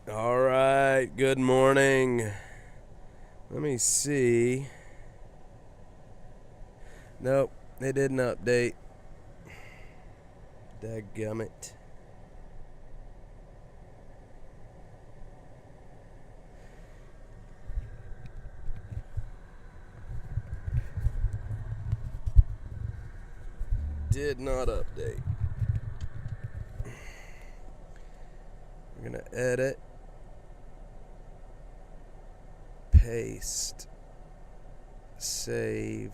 All right, good morning. Let me see. Nope, they didn't update. Dadgummit. Did not update. We're going to edit, paste, save.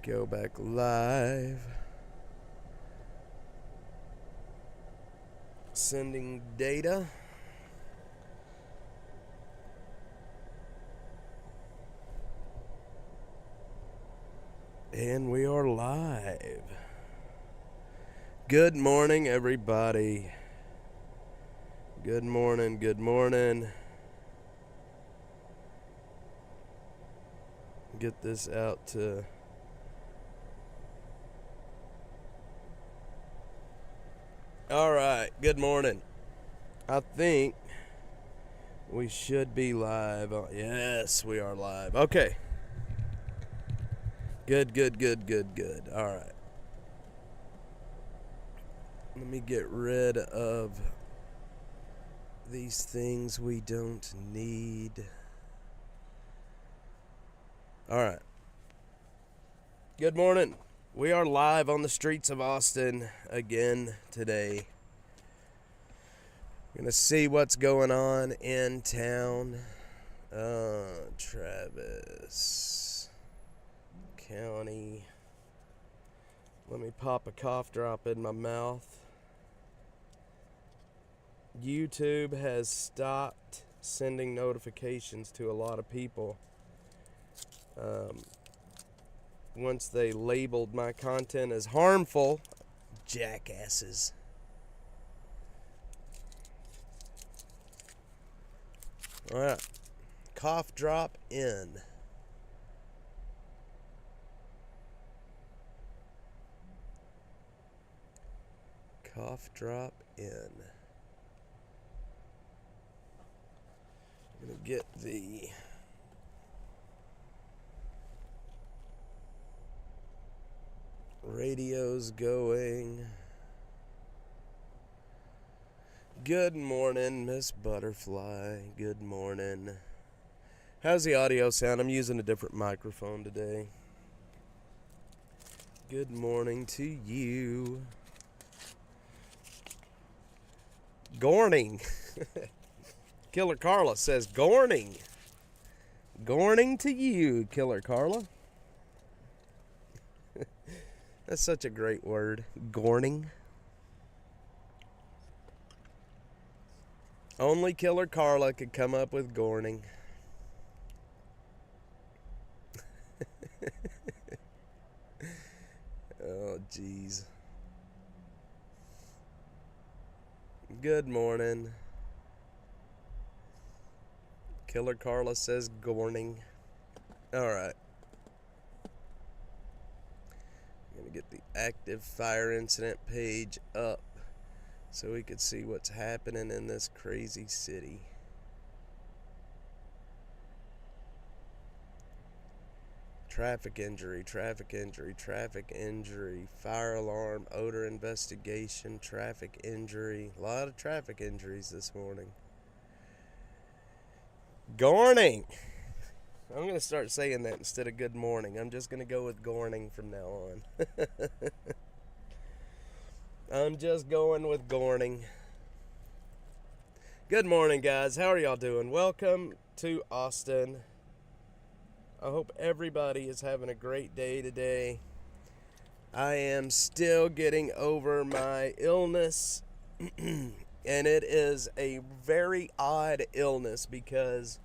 Go back live. Sending data. And we are live. Good morning, everybody. Good morning, good morning. Get this out to... All right, good morning. I think we should be live. Yes, we are live. Okay. Good. All right. Let me get rid of these things we don't need. All right. Good morning. We are live on the streets of Austin again today. Gonna see what's going on in town. Travis County. Let me pop a cough drop in my mouth. YouTube has stopped sending notifications to a lot of people. Once they labeled my content as harmful, jackasses. All right, cough drop in. Cough drop in. I'm gonna get the radios going. Good morning, Miss Butterfly. Good morning. How's the audio sound? I'm using a different microphone today. Good morning to you. Gorning. Killer Carla says Gorning. Gorning to you, Killer Carla. That's such a great word. Gorning. Only Killer Carla could come up with Gorning. Oh, jeez. Good morning. Killer Carla says Gorning. Alright. I'm going to get the active fire incident page up so we could see what's happening in this crazy city. Traffic injury, fire alarm, odor investigation, traffic injury. A lot of traffic injuries this morning. Gorning! I'm going to start saying that instead of good morning. I'm just going to go with Gorning from now on. I'm just going with Gorning. Good morning, guys. How are y'all doing? Welcome to Austin. I hope everybody is having a great day today. I am still getting over my illness, and it is a very odd illness because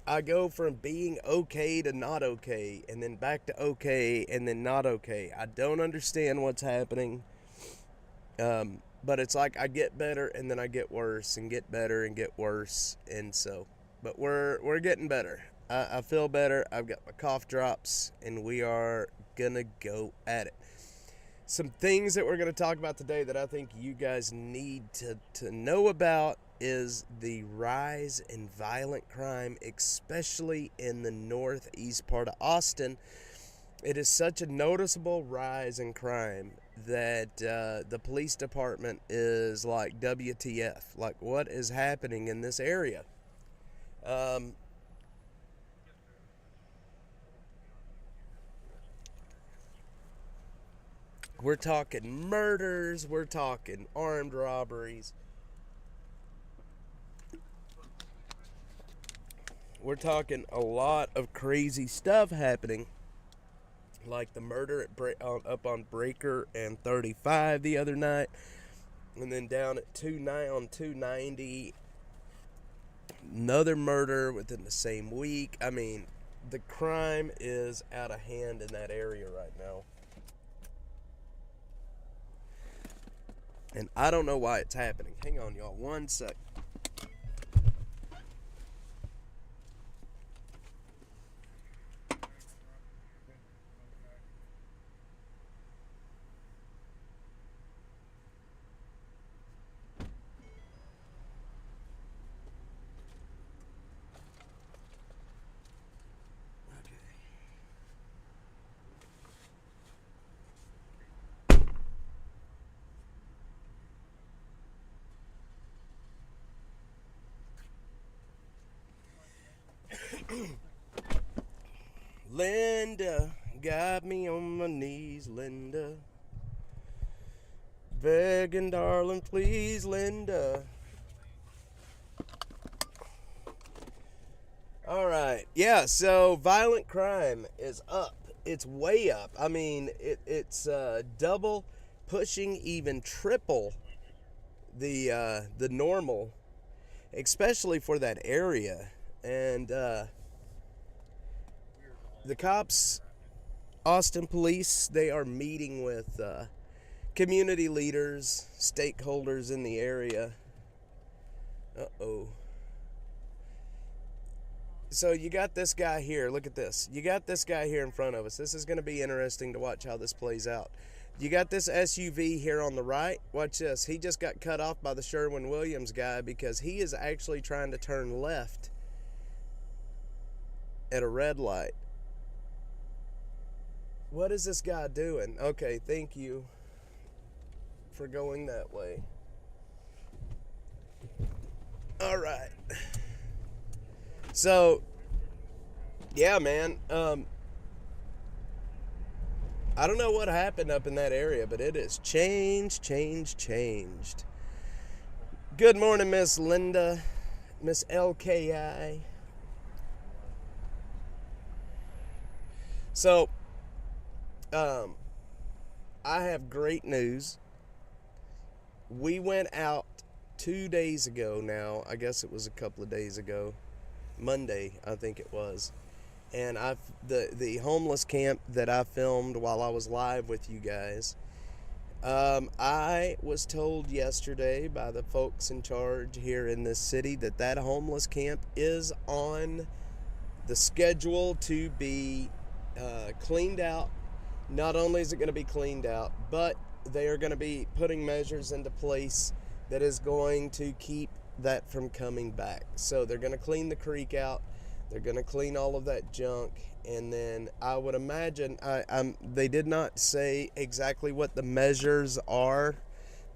I go from being okay to not okay, and then back to okay, and then not okay. I don't understand what's happening, but it's like I get better, and then I get worse, and get better, and get worse, and so, but we're getting better. I feel better. I've got my cough drops, and we are gonna go at it. some things that we're going to talk about today that I think you guys need to know about is the rise in violent crime, especially in the northeast part of Austin. It is such a noticeable rise in crime that the police department is like, WTF? Like, what is happening in this area? We're talking murders, we're talking armed robberies, we're talking a lot of crazy stuff happening, like the murder at up on Breaker and 35 the other night, and then down at 290, another murder within the same week. I mean, the crime is out of hand in that area right now. And I don't know why it's happening. Hang on, y'all. 1 sec. Linda got me on my knees, Linda. Begging, darling, please, Linda. All right. Yeah, so violent crime is up. It's way up. I mean, it's double, pushing even triple the normal, especially for that area. And the cops, Austin police, they are meeting with community leaders, stakeholders in the area. So you got this guy here. Look at this. You got this guy here in front of us. This is going to be interesting to watch how this plays out. You got this SUV here on the right. Watch this. He just got cut off by the Sherwin-Williams guy because he is actually trying to turn left at a red light. What is this guy doing? Okay, thank you for going that way. All right. So, yeah, man. I don't know what happened up in that area, but it is changed. Good morning, Miss Linda, Miss LKI. So, I have great news. We went out 2 days ago now. I guess it was a couple of days ago. Monday, I think it was. And the homeless camp that I filmed while I was live with you guys, I was told yesterday by the folks in charge here in this city that homeless camp is on the schedule to be cleaned out. Not only is it going to be cleaned out, but they are going to be putting measures into place that is going to keep that from coming back. So they're going to clean the creek out. They're going to clean all of that junk. And then I would imagine, they did not say exactly what the measures are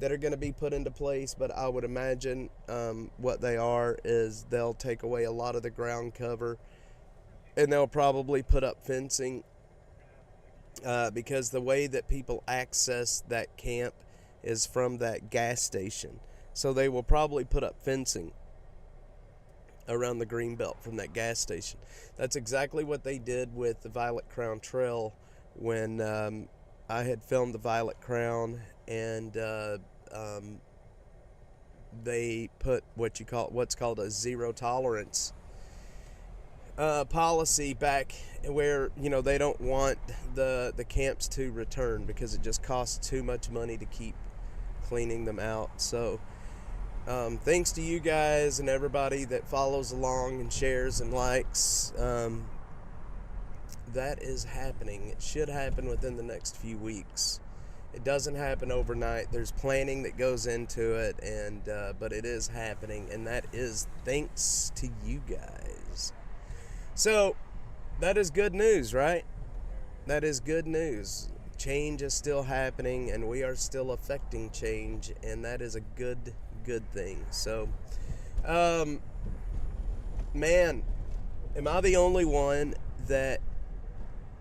that are going to be put into place, but I would imagine what they are is they'll take away a lot of the ground cover, and they'll probably put up fencing because the way that people access that camp is from that gas station. So they will probably put up fencing around the Greenbelt from that gas station. That's exactly what they did with the Violet Crown Trail when I had filmed the Violet Crown, and they put what's called a zero tolerance policy back where, they don't want the camps to return because it just costs too much money to keep cleaning them out. So thanks to you guys and everybody that follows along and shares and likes, that is happening. It should happen within the next few weeks. It doesn't happen overnight. There's planning that goes into it, and but it is happening, and that is thanks to you guys. So that is good news, right? That is good news. Change is still happening, and we are still affecting change, and that is a good thing. So, man, am I the only one that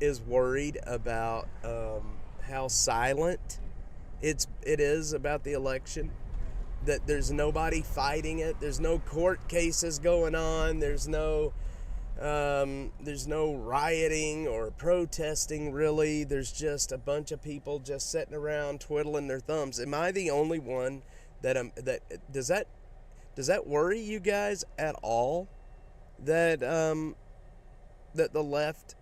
is worried about how silent it is about the election? That there's nobody fighting it. There's no court cases going on. There's no rioting or protesting, really. There's just a bunch of people just sitting around twiddling their thumbs. Am I the only one that does that worry you guys at all? That that the left,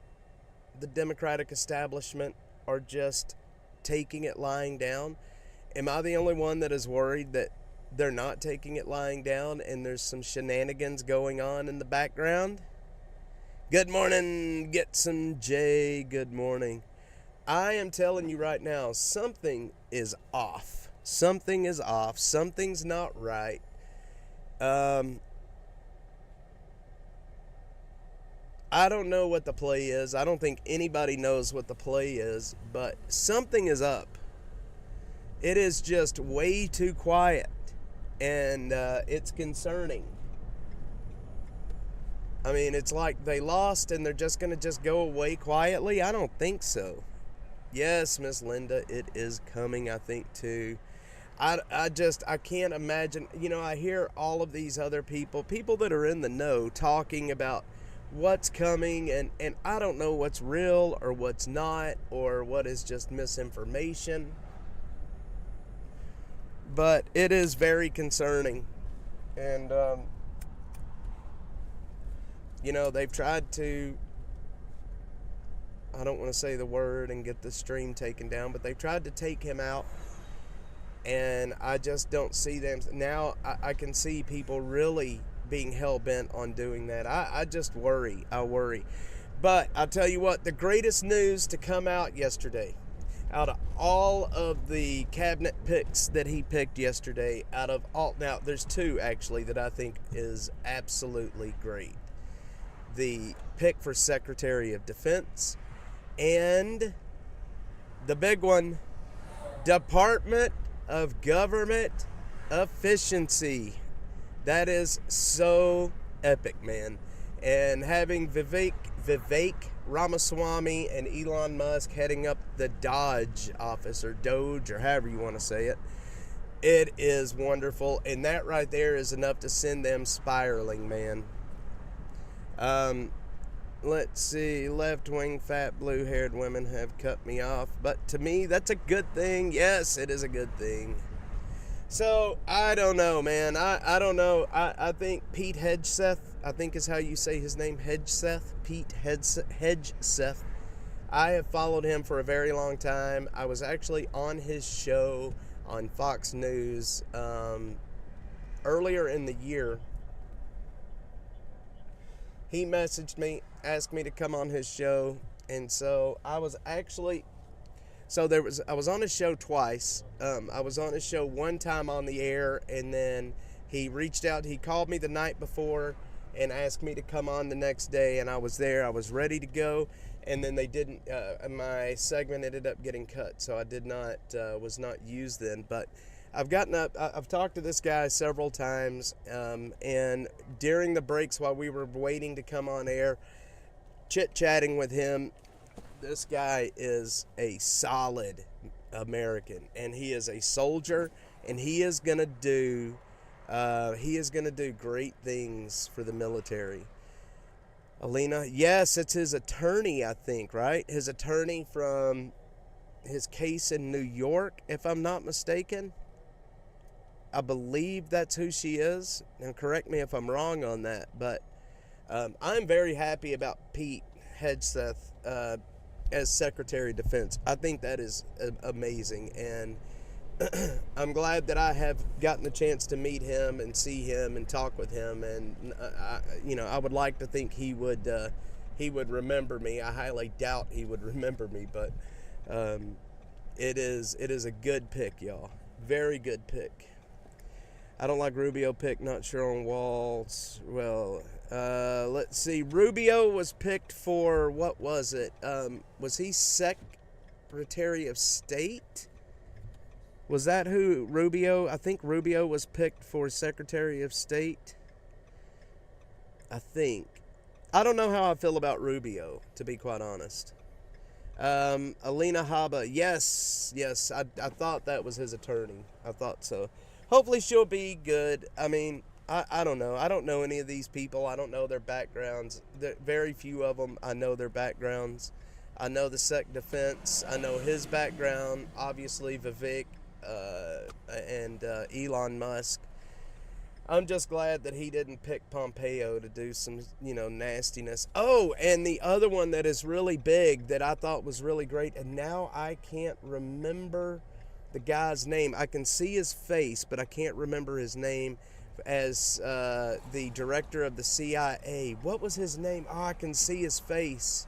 the Democratic establishment, are just taking it lying down? Am I the only one that is worried that they're not taking it lying down and there's some shenanigans going on in the background? Good morning, Get Some J. Good morning. I am telling you right now, something is off. Something is off. Something's not right. I don't know what the play is. I don't think anybody knows what the play is, but something is up. It is just way too quiet, and it's concerning. I mean, it's like they lost and they're just going to just go away quietly. I don't think so. Yes, Miss Linda, it is coming, I think, too. I can't imagine. You know, I hear all of these other people that are in the know, talking about what's coming, and I don't know what's real or what's not, or what is just misinformation. But it is very concerning. And, you know, they've tried to, I don't want to say the word and get the stream taken down, but they've tried to take him out, and I just don't see them. Now I can see people really being hell-bent on doing that. I just worry. I worry. But I'll tell you what, the greatest news to come out yesterday, out of all of the cabinet picks that he picked yesterday, now there's two actually that I think is absolutely great. The pick for Secretary of Defense, and the big one, Department of Government Efficiency. That is so epic, man. And having Vivek Ramaswamy and Elon Musk heading up the Dodge office, or Doge, or however you want to say it, it is wonderful. And that right there is enough to send them spiraling, man. Let's see, left-wing fat blue-haired women have cut me off, but to me that's a good thing. Yes, it is a good thing. So I don't know, man. I don't know. I think Pete Hegseth, I think is how you say his name, Pete Hegseth. I have followed him for a very long time. I was actually on his show on Fox News earlier in the year. He messaged me, asked me to come on his show, and so I was actually, I was on his show twice. I was on his show one time on the air, and then he reached out, he called me the night before and asked me to come on the next day, and I was there, I was ready to go, and then they didn't, my segment ended up getting cut, so I was not used then, but I've talked to this guy several times, and during the breaks while we were waiting to come on air, chit-chatting with him, this guy is a solid American, and he is a soldier, and he is gonna do great things for the military. Alina, yes, it's his attorney, I think, right? His attorney from his case in New York, if I'm not mistaken. I believe that's who she is. Now, correct me if I'm wrong on that, but I'm very happy about Pete Hegseth as Secretary of Defense. I think that is amazing, and I'm glad that I have gotten the chance to meet him and see him and talk with him, and I would like to think he would remember me. I highly doubt he would remember me, but it is a good pick, y'all. Very good pick. I don't like Rubio pick. Not sure on Walz. Well, let's see. Rubio was picked for, what was it? Was he Secretary of State? Was that who Rubio? I think Rubio was picked for Secretary of State. I think. I don't know how I feel about Rubio, to be quite honest. Alina Habba. Yes. I thought that was his attorney. I thought so. Hopefully she'll be good. I mean, I don't know. I don't know any of these people. I don't know their backgrounds. Very few of them, I know their backgrounds. I know the Sec Defense. I know his background. Obviously, Vivek and Elon Musk. I'm just glad that he didn't pick Pompeo to do some, nastiness. Oh, and the other one that is really big that I thought was really great, and now I can't remember the guy's name. I can see his face, but I can't remember his name, as the director of the CIA. What was his name? Oh, I can see his face.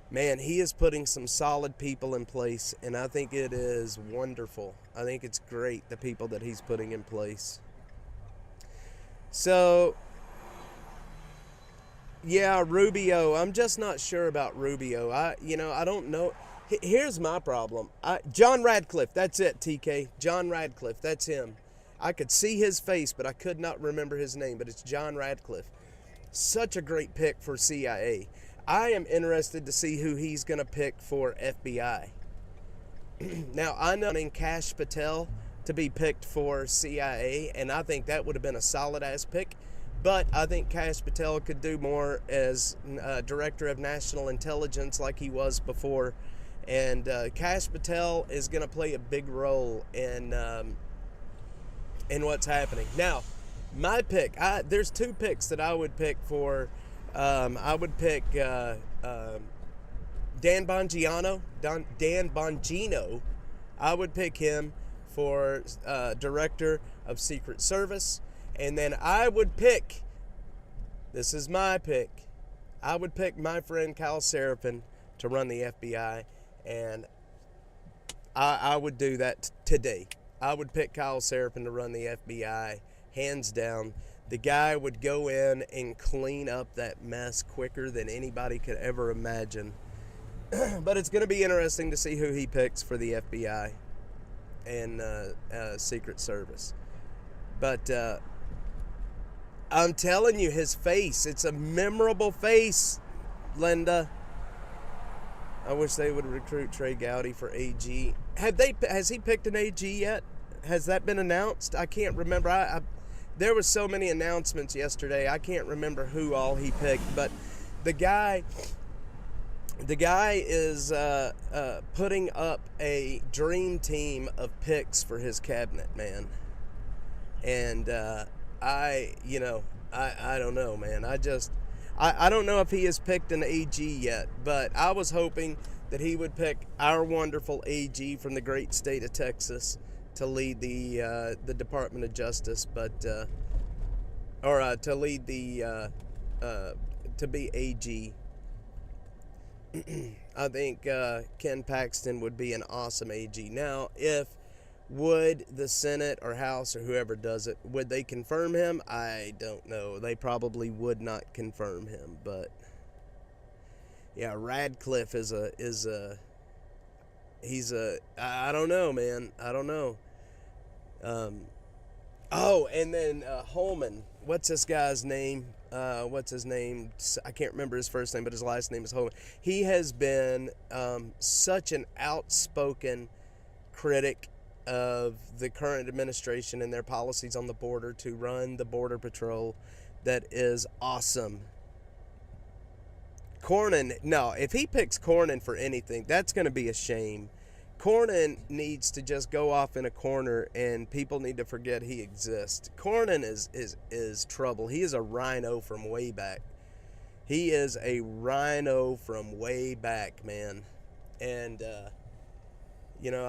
Man, he is putting some solid people in place, and I think it is wonderful. I think it's great, the people that he's putting in place. So, yeah, Rubio. I'm just not sure about Rubio. I don't know. Here's my problem. John Radcliffe, that's it, TK. John Radcliffe, that's him. I could see his face, but I could not remember his name, but it's John Radcliffe. Such a great pick for CIA. I am interested to see who he's going to pick for FBI. Now, I know Kash Patel to be picked for CIA, and I think that would have been a solid-ass pick. But I think Kash Patel could do more as Director of National Intelligence like he was before. And Kash Patel is going to play a big role in what's happening. Now, my pick, there's two picks that I would pick for. I would pick Dan Bongino. Dan Bongino. I would pick him for Director of Secret Service. And then I would pick, this is my pick, I would pick my friend Kyle Seraphin to run the FBI. And I would do that today. I would pick Kyle Seraphin to run the FBI, hands down. The guy would go in and clean up that mess quicker than anybody could ever imagine. But it's going to be interesting to see who he picks for the FBI and Secret Service. But I'm telling you, his face, it's a memorable face, Linda. I wish they would recruit Trey Gowdy for AG. Has he picked an AG yet? Has that been announced? I can't remember. There was so many announcements yesterday. I can't remember who all he picked. But the guy is putting up a dream team of picks for his cabinet, man. And I don't know, man. I don't know if he has picked an AG yet, but I was hoping that he would pick our wonderful AG from the great state of Texas to lead the Department of Justice, to lead to be AG. I think Ken Paxton would be an awesome AG. Now, would the Senate or House or whoever does it, would they confirm him? I don't know. They probably would not confirm him, but yeah, Radcliffe I don't know, man. I don't know. And then Holman. What's this guy's name? What's his name? I can't remember his first name, but his last name is Holman. He has been such an outspoken critic of the current administration and their policies on the border to run the Border Patrol. That is awesome. Cornyn, no, if he picks Cornyn for anything, that's going to be a shame. Cornyn needs to just go off in a corner and people need to forget he exists. Cornyn is trouble. He is a rhino from way back. He is a rhino from way back, man. And, I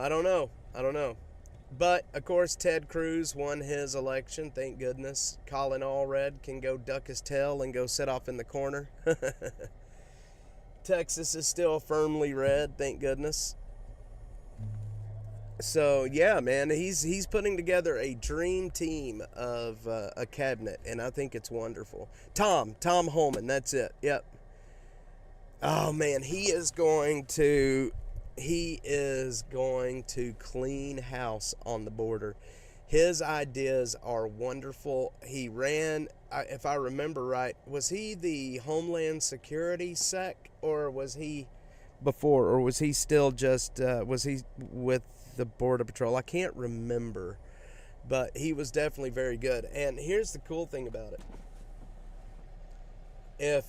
don't know. But, of course, Ted Cruz won his election, thank goodness. Colin Allred can go duck his tail and go sit off in the corner. Texas is still firmly red, thank goodness. So yeah, man, he's putting together a dream team of a cabinet, and I think it's wonderful. Tom Holman, that's it. Yep. Oh man, he is going to clean house on the border. His ideas are wonderful. He ran, if I remember right, was he the Homeland Security Sec, or was he before, or was he still just was he with the Border Patrol? I can't remember, but he was definitely very good. And here's the cool thing about it: if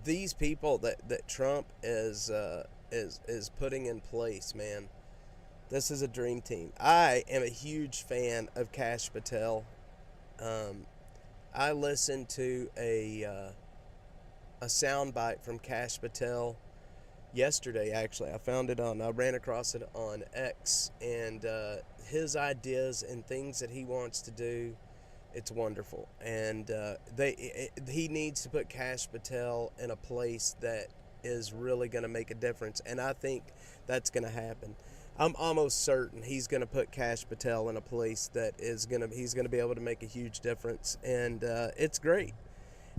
these people that Trump is putting in place, man, this is a dream team. I am a huge fan of Kash Patel. Um, I listened to a soundbite from Kash Patel yesterday. Actually, I ran across it on X, and his ideas and things that he wants to do, it's wonderful. And he needs to put Kash Patel in a place that is really going to make a difference, and I think that's going to happen. I'm almost certain he's going to put Kash Patel in a place that he's going to be able to make a huge difference, and it's great.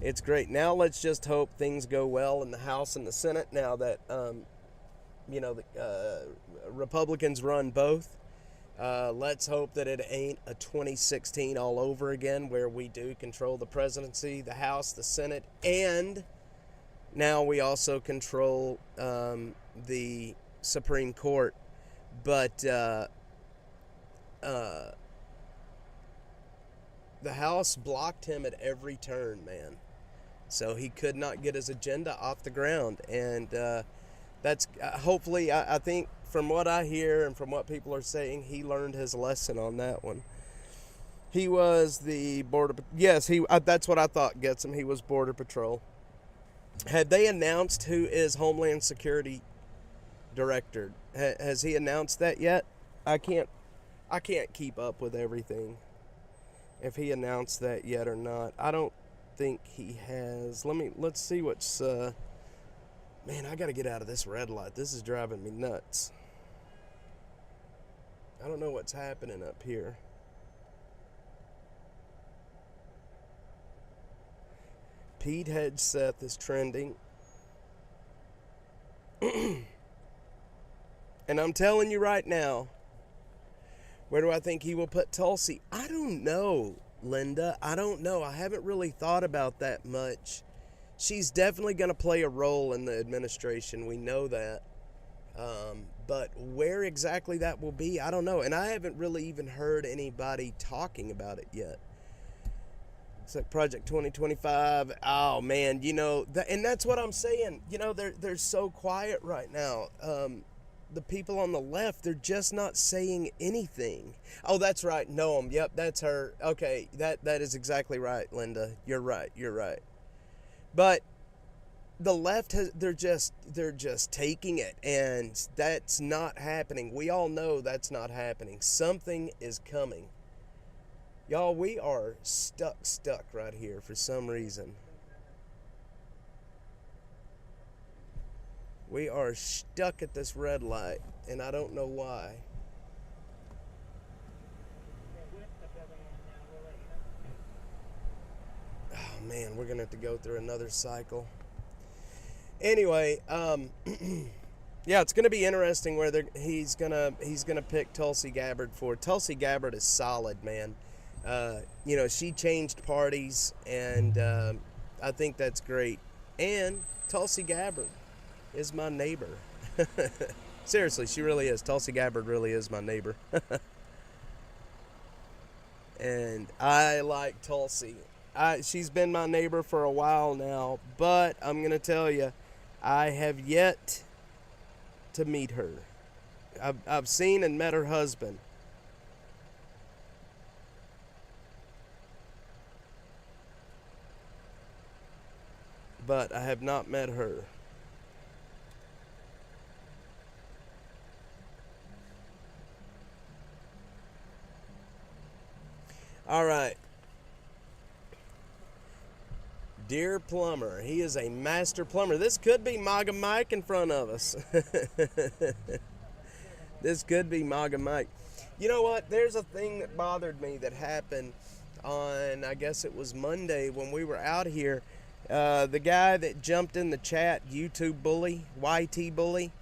It's great. Now let's just hope things go well in the House and the Senate. Now that the Republicans run both. Let's hope that it ain't a 2016 all over again, where we do control the presidency, the House, the Senate, and now we also control the Supreme Court. But the House blocked him at every turn, man. So he could not get his agenda off the ground. And that's hopefully, I think, from what I hear and from what people are saying, he learned his lesson on that one. He was the border. Yes, that's what I thought gets him. He was Border Patrol. Had they announced who is Homeland Security Director? Has he announced that yet? I can't keep up with everything. If he announced that yet or not, I don't think he has. Let's see what's. Man, I got to get out of this red light. This is driving me nuts. I don't know what's happening up here. Pete Hegseth is trending. And I'm telling you right now, where do I think he will put Tulsi? I don't know, Linda. I don't know. I haven't really thought about that much. She's definitely going to play a role in the administration. We know that. But where exactly that will be, I don't know. And I haven't really even heard anybody talking about it yet. It's like Project 2025. Oh, man, and that's what I'm saying. They're so quiet right now. The people on the left, they're just not saying anything. Oh, that's right. Noam. Yep, that's her. Okay, that is exactly right, Linda. You're right. But the left they're just taking it, and that's not happening. We all know that's not happening. Something is coming. Y'all, we are stuck right here for some reason. We are stuck at this red light, and I don't know why. Oh man, we're gonna have to go through another cycle. Anyway, yeah, it's gonna be interesting whether he's gonna pick Tulsi Gabbard for. Tulsi Gabbard is solid, man. She changed parties, and I think that's great. And Tulsi Gabbard is my neighbor. Seriously, she really is. Tulsi Gabbard really is my neighbor. And I like Tulsi. She's been my neighbor for a while now, but I'm going to tell you, I have yet to meet her. I've seen and met her husband. But I have not met her. All right. Dear Plumber. He is a master plumber. This could be MAGA Mike in front of us. This could be MAGA Mike. You know what? There's a thing that bothered me that happened on, I guess it was Monday when we were out here. The guy that jumped in the chat, YouTube Bully, YT Bully,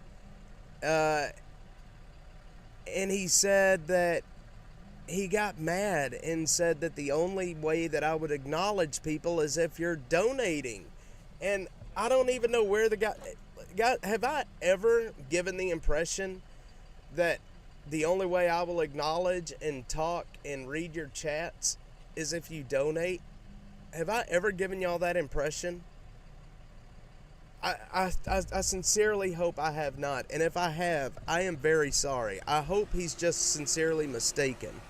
and he said that he got mad and said that the only way that I would acknowledge people is if you're donating. And I don't even know where the guy, have I ever given the impression that the only way I will acknowledge and talk and read your chats is if you donate? Have I ever given y'all that impression? I sincerely hope I have not. And if I have, I am very sorry. I hope he's just sincerely mistaken,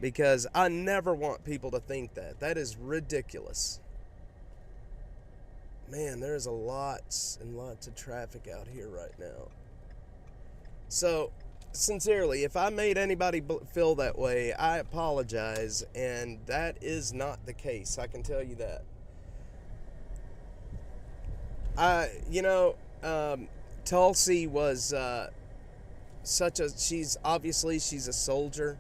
because I never want people to think that. That is ridiculous. Man, there's lots and lots of traffic out here right now. So, sincerely, if I made anybody feel that way, I apologize, and that is not the case. I can tell you that. Tulsi was she's a soldier.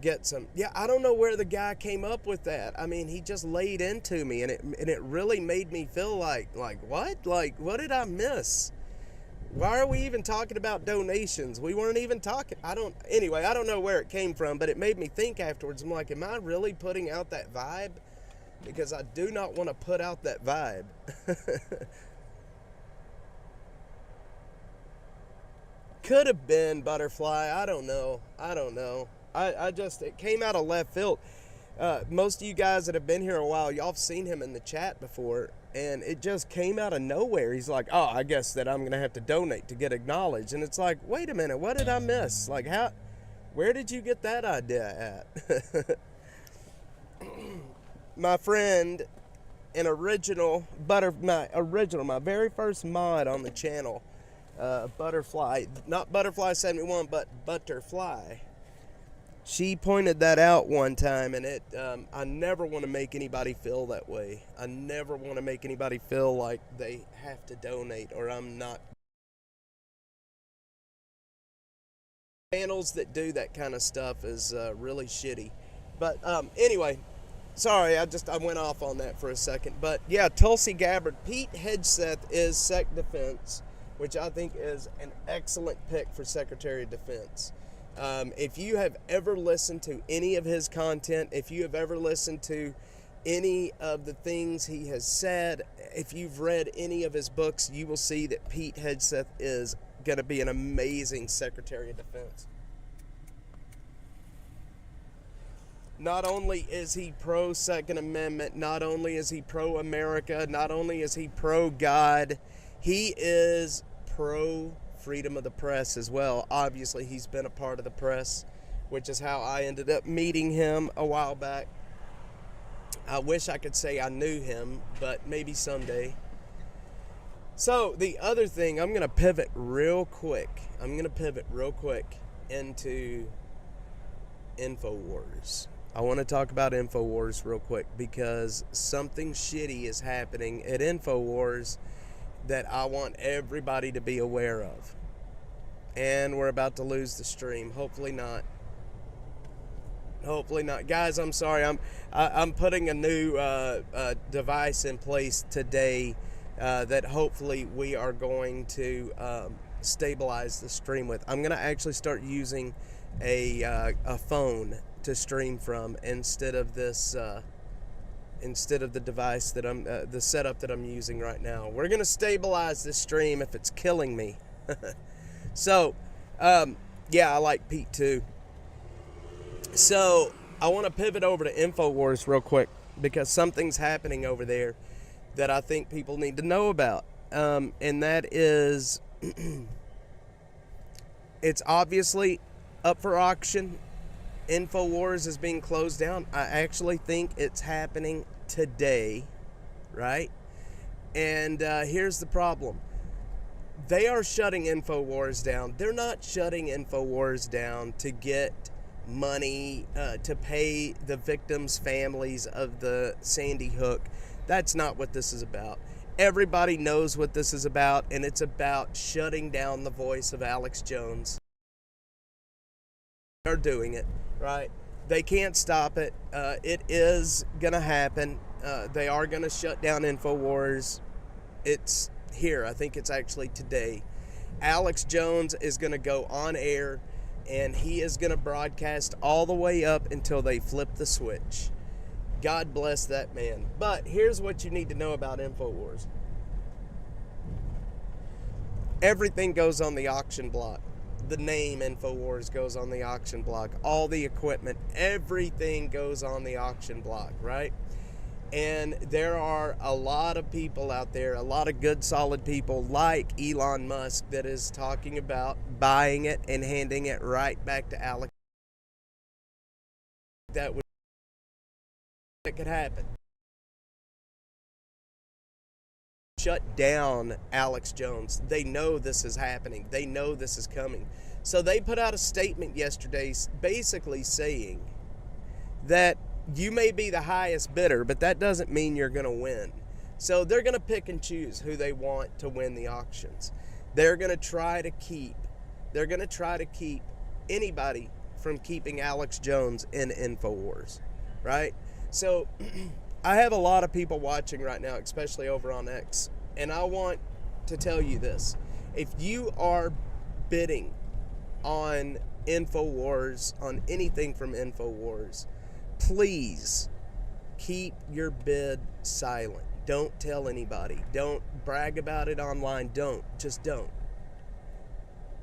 I don't know where the guy came up with that. I mean, he just laid into me, and it really made me feel like what? Like, what did I miss? Why are we even talking about donations? We weren't even talking. I don't know where it came from, but it made me think afterwards. I'm like, am I really putting out that vibe? Because I do not want to put out that vibe. Could have been Butterfly. I don't know. It came out of left field. Most of you guys that have been here a while, y'all have seen him in the chat before, and it just came out of nowhere. He's like, oh, I guess that I'm going to have to donate to get acknowledged. And it's like, wait a minute, what did I miss? Like, where did you get that idea at? My friend, my very first mod on the channel, Butterfly, not Butterfly 71, but Butterfly. She pointed that out one time, and I never want to make anybody feel that way. I never want to make anybody feel like they have to donate, or I'm not. Channels that do that kind of stuff is really shitty. But anyway, sorry, I went off on that for a second. But yeah, Tulsi Gabbard. Pete Hegseth is Sec Defense, which I think is an excellent pick for Secretary of Defense. If you have ever listened to any of his content, if you have ever listened to any of the things he has said, if you've read any of his books, you will see that Pete Hegseth is going to be an amazing Secretary of Defense. Not only is he pro-Second Amendment, not only is he pro-America, not only is he pro-God, he is pro-freedom of the press as well. Obviously, he's been a part of the press, which is how I ended up meeting him a while back. I wish I could say I knew him, but maybe someday. So, the other thing, I'm going to pivot real quick into InfoWars. I want to talk about InfoWars real quick because something shitty is happening at InfoWars that I want everybody to be aware of. And we're about to lose the stream. Hopefully not. Guys, I'm sorry. I'm putting a new device in place today that hopefully we are going to stabilize the stream with. I'm going to actually start using a phone to stream from instead of this instead of the device that the setup that I'm using right now. We're going to stabilize this stream if it's killing me. So yeah, I like Pete too. So I want to pivot over to InfoWars real quick because something's happening over there that I think people need to know about, and that is it's obviously up for auction. InfoWars is being closed down. I actually think it's happening today, right? And here's the problem. They are shutting InfoWars down. They're not shutting InfoWars down to get money to pay the victims' families of the Sandy Hook. That's not what this is about. Everybody knows what this is about, and it's about shutting down the voice of Alex Jones. They're doing it, right? They can't stop it. It is going to happen. They are going to shut down InfoWars. It's here. I think it's actually today. Alex Jones is going to go on air, and he is going to broadcast all the way up until they flip the switch. God bless that man. But here's what you need to know about InfoWars. Everything goes on the auction block. The name InfoWars goes on the auction block. All the equipment, everything goes on the auction block, right? And there are a lot of people out there, a lot of good, solid people like Elon Musk that is talking about buying it and handing it right back to Alex. That could happen. Shut down Alex Jones. They know this is happening. They know this is coming. So they put out a statement yesterday basically saying that you may be the highest bidder, but that doesn't mean you're going to win. So they're going to pick and choose who they want to win the auctions. They're going to try to keep anybody from keeping Alex Jones in InfoWars, right? So I have a lot of people watching right now, especially over on X, and I want to tell you this. If you are bidding on InfoWars, on anything from InfoWars, please keep your bid silent. Don't tell anybody. Don't brag about it online. Just don't.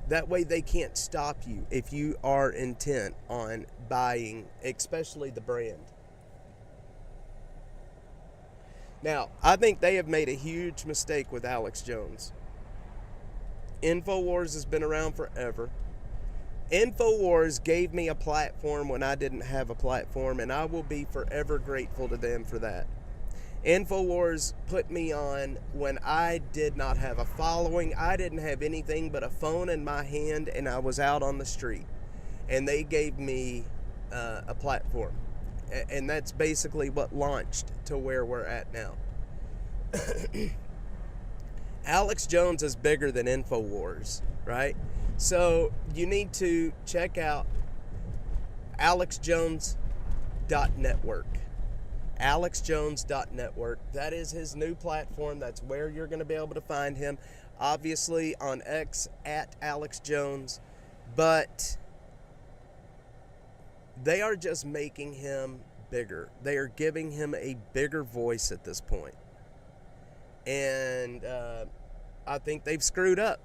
That way they can't stop you if you are intent on buying, especially the brand. Now, I think they have made a huge mistake with Alex Jones. InfoWars has been around forever. InfoWars gave me a platform when I didn't have a platform, and I will be forever grateful to them for that. InfoWars put me on when I did not have a following. I didn't have anything but a phone in my hand, and I was out on the street. And they gave me a platform. And that's basically what launched to where we're at now. Alex Jones is bigger than InfoWars, right? So you need to check out alexjones.network. alexjones.network. That is his new platform. That's where you're going to be able to find him. Obviously on X at Alex Jones. But they are just making him bigger. They are giving him a bigger voice at this point. And I think they've screwed up.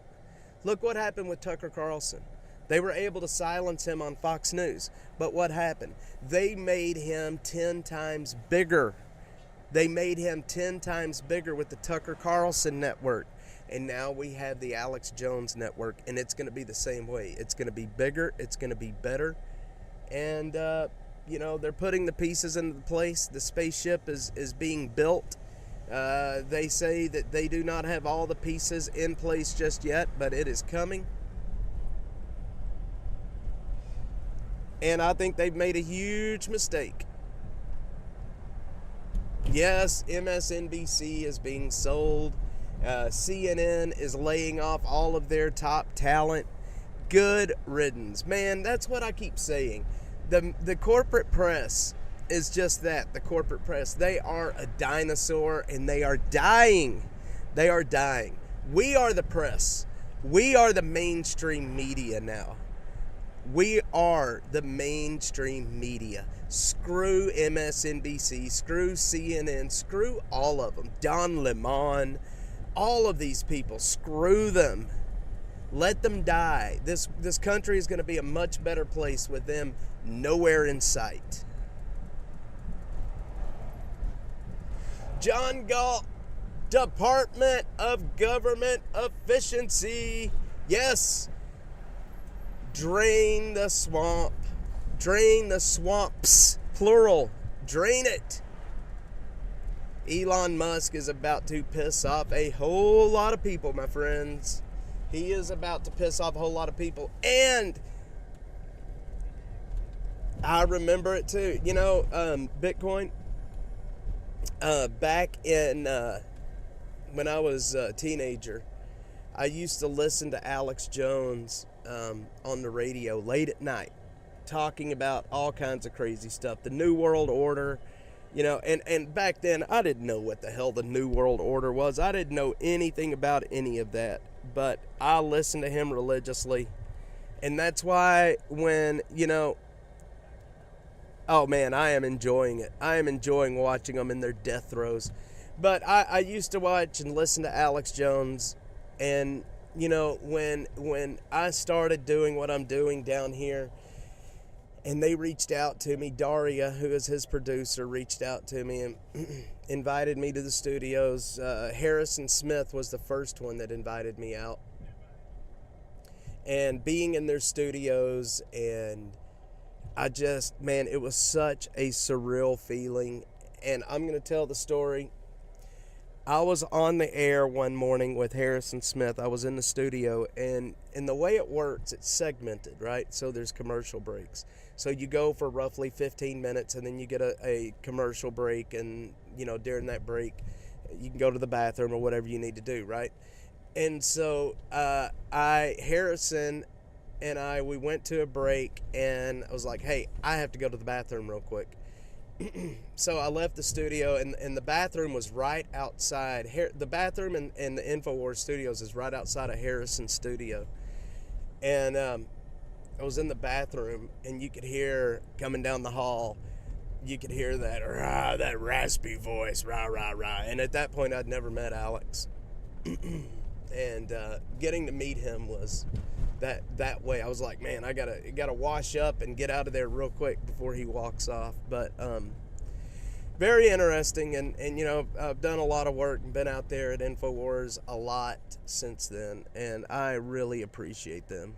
Look what happened with Tucker Carlson. They were able to silence him on Fox News. But what happened? They made him 10 times bigger. They made him 10 times bigger with the Tucker Carlson network. And now we have the Alex Jones network. And it's going to be the same way. It's going to be bigger. It's going to be better. And, they're putting the pieces into place. The spaceship is being built. They say that they do not have all the pieces in place just yet, but it is coming. And I think they've made a huge mistake. Yes, MSNBC is being sold. CNN is laying off all of their top talent. Good riddance. Man, that's what I keep saying. The corporate press is just that, the corporate press. They are a dinosaur and they are dying. They are dying. We are the press. We are the mainstream media now. We are the mainstream media. Screw MSNBC, screw CNN, screw all of them. Don Lemon, all of these people, screw them. Let them die. This country is going to be a much better place with them nowhere in sight. John Galt, Department of Government Efficiency. Yes. Drain the swamp. Drain the swamps. Plural. Drain it. Elon Musk is about to piss off a whole lot of people, my friends. He is about to piss off a whole lot of people. And I remember it too. Bitcoin. Back in when I was a teenager, I used to listen to Alex Jones on the radio late at night, talking about all kinds of crazy stuff. The New World Order, and back then I didn't know what the hell the New World Order was. I didn't know anything about any of that, but I listened to him religiously. And that's why when, oh man, I am enjoying it. I am enjoying watching them in their death throes. But I used to watch and listen to Alex Jones, and when I started doing what I'm doing down here, and they reached out to me, Daria, who is his producer, reached out to me and invited me to the studios. Harrison Smith was the first one that invited me out. And being in their studios, and it was such a surreal feeling. And I'm going to tell the story. I was on the air one morning with Harrison Smith. I was in the studio, and the way it works, it's segmented, right? So there's commercial breaks. So you go for roughly 15 minutes, and then you get a commercial break, and, during that break, you can go to the bathroom or whatever you need to do, right? And so Harrison and we went to a break, and I was like, hey, I have to go to the bathroom real quick. So I left the studio, and the bathroom was right outside. The bathroom in the InfoWars studios is right outside of Harrison's studio. And I was in the bathroom, and you could hear coming down the hall, you could hear that raspy voice, rah, rah, rah. And at that point, I'd never met Alex. And getting to meet him was that way. I was like, man, I gotta wash up and get out of there real quick before he walks off. But very interesting, and I've done a lot of work and been out there at InfoWars a lot since then, and I really appreciate them.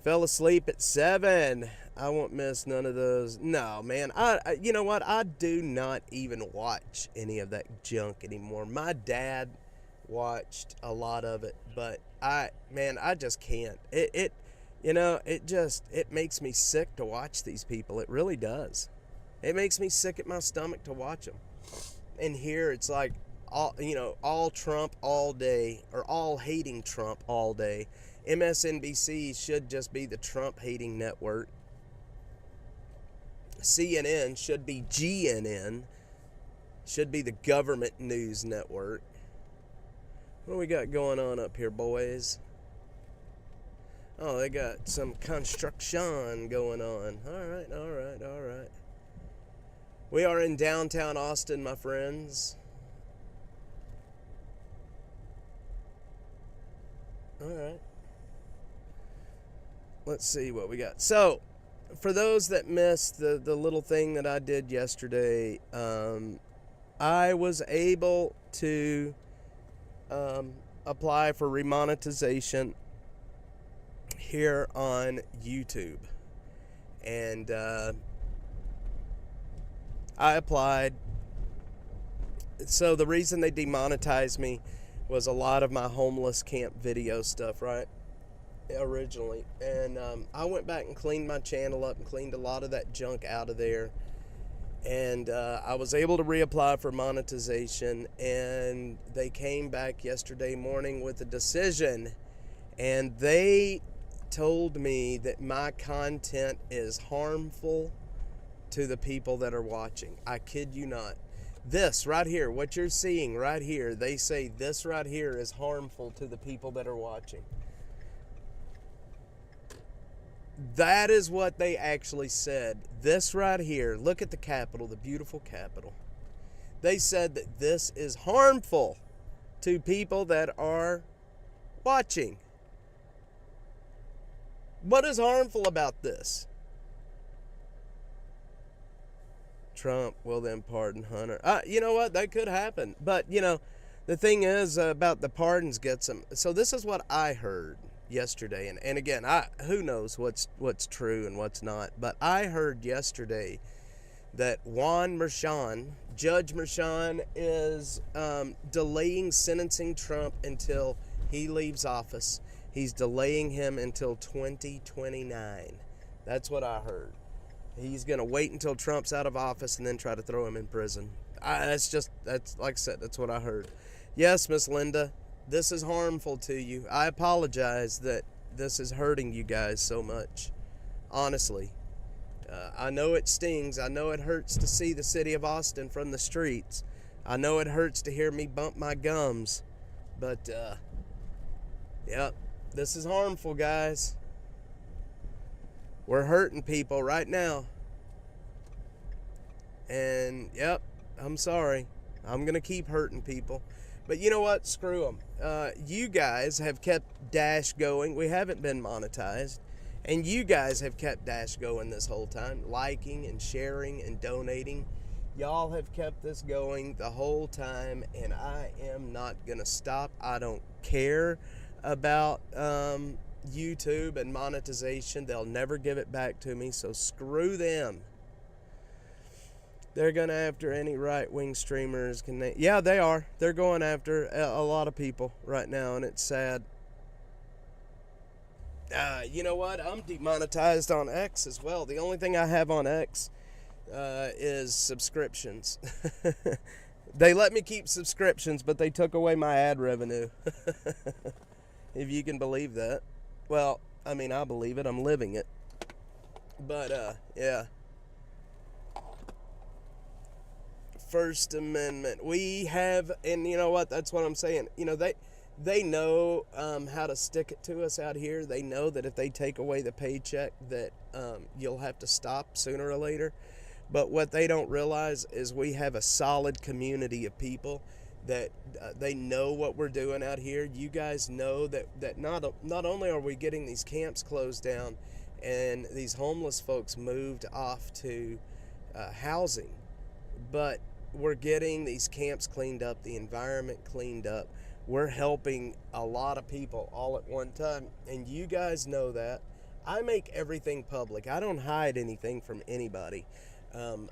Fell asleep at 7. I won't miss none of those. No, man, you know what? I do not even watch any of that junk anymore. My dad watched a lot of it, but I just can't. It makes me sick to watch these people. It really does. It makes me sick at my stomach to watch them. And here it's like all Trump all day, or all hating Trump all day. MSNBC should just be the Trump hating network. CNN should be GNN, should be the government news network. What do we got going on up here, boys? Oh, they got some construction going on. All right. We are in downtown Austin, my friends. All right. Let's see what we got. So, for those that missed the little thing that I did yesterday, I was able to apply for remonetization here on YouTube, and I applied. So the reason they demonetized me was a lot of my homeless camp video stuff, right, originally, and I went back and cleaned my channel up and cleaned a lot of that junk out of there. And I was able to reapply for monetization, and they came back yesterday morning with a decision, and they told me that my content is harmful to the people that are watching. I kid you not. This right here, what you're seeing right here, they say this right here is harmful to the people that are watching. That is what they actually said. This right here, look at the Capitol, the beautiful Capitol. They said that this is harmful to people that are watching. What is harmful about this? Trump will then pardon Hunter. You know what? That could happen. But, the thing is about the pardons gets them. So this is what I heard yesterday, and again, who knows what's true and what's not, but I heard yesterday that Judge Merchan is delaying sentencing Trump until he leaves office. He's delaying him until 2029. That's what I heard. He's going to wait until Trump's out of office and then try to throw him in prison. That's like I said, that's what I heard. Yes, Miss Linda, this is harmful to you. I apologize that this is hurting you guys so much. Honestly, I know it stings. I know it hurts to see the city of Austin from the streets. I know it hurts to hear me bump my gums. But, yep, this is harmful, guys. We're hurting people right now. And, yep, I'm sorry. I'm going to keep hurting people. But you know what? Screw them. You guys have kept Dash going. We haven't been monetized. And you guys have kept Dash going this whole time. Liking and sharing and donating. Y'all have kept this going the whole time. And I am not going to stop. I don't care about YouTube and monetization. They'll never give it back to me. So screw them. They're going after any right-wing streamers. Yeah, they are. They're going after a lot of people right now, and it's sad. You know what? I'm demonetized on X as well. The only thing I have on X is subscriptions. They let me keep subscriptions, but they took away my ad revenue. If you can believe that. Well, I mean, I believe it. I'm living it. But, yeah. First Amendment. We have, and you know what? That's what I'm saying. You know, they know how to stick it to us out here. They know that if they take away the paycheck that you'll have to stop sooner or later. But what they don't realize is we have a solid community of people that they know what we're doing out here. You guys know that not only are we getting these camps closed down and these homeless folks moved off to housing, but we're getting these camps cleaned up, the environment cleaned up. We're helping a lot of people all at one time, and you guys know that. I make everything public. I don't hide anything from anybody.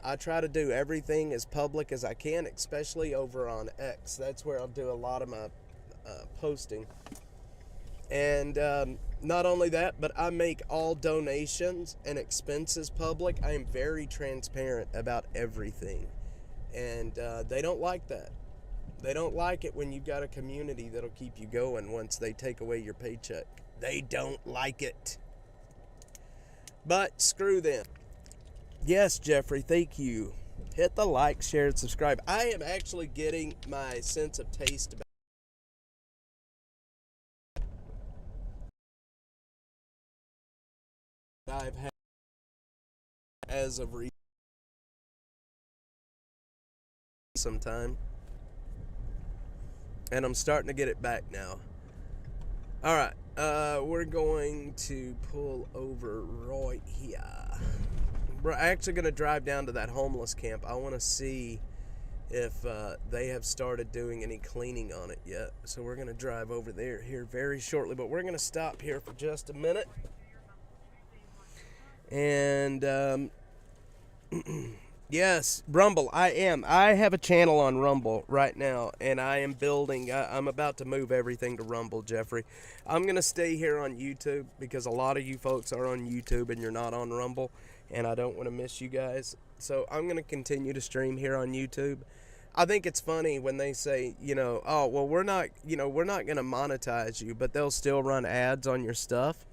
I try to do everything as public as I can, especially over on X. That's where I'll do a lot of my posting. And not only that, but I make all donations and expenses public. I am very transparent about everything. And they don't like that. They don't like it when you've got a community that'll keep you going once they take away your paycheck. They don't like it. But screw them. Yes, Jeffrey, thank you. Hit the like, share, and subscribe. I am actually getting my sense of taste about I've had as of recent sometime. And I'm starting to get it back now. Alright, we're going to pull over right here. We're actually going to drive down to that homeless camp. I want to see if they have started doing any cleaning on it yet. So we're going to drive over there here very shortly. But we're going to stop here for just a minute. And, yes, Rumble, I am. I have a channel on Rumble right now, and I am building. I'm about to move everything to Rumble, Jeffrey. I'm going to stay here on YouTube because a lot of you folks are on YouTube and you're not on Rumble, and I don't want to miss you guys. So I'm going to continue to stream here on YouTube. I think it's funny when they say, you know, oh, well, we're not going to monetize you, but they'll still run ads on your stuff.